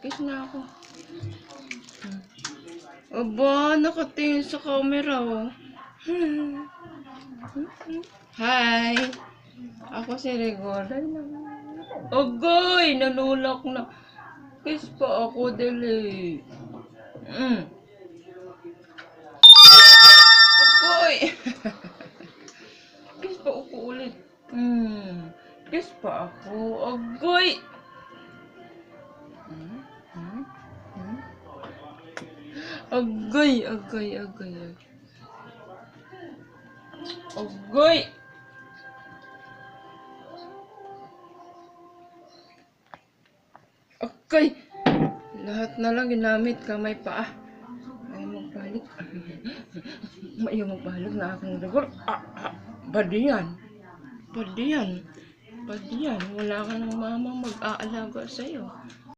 Kiss na ako. Aba, nakatingin sa camera, oh. Hi! Ako si Rigor. Agay! Nanulak na. Kiss pa ako, dali. Agay! Kiss pa ako ulit. Kiss pa ako. Agay! Agay! Agay! Agay! Agay! Agay! Lahat na lang ginamit, kamay pa. Ayaw magbalik. Ayaw magbalik na akong Rigor. Badiyan. Badiyan. Badiyan. Wala ka ng mama mag-aalaga sa'yo.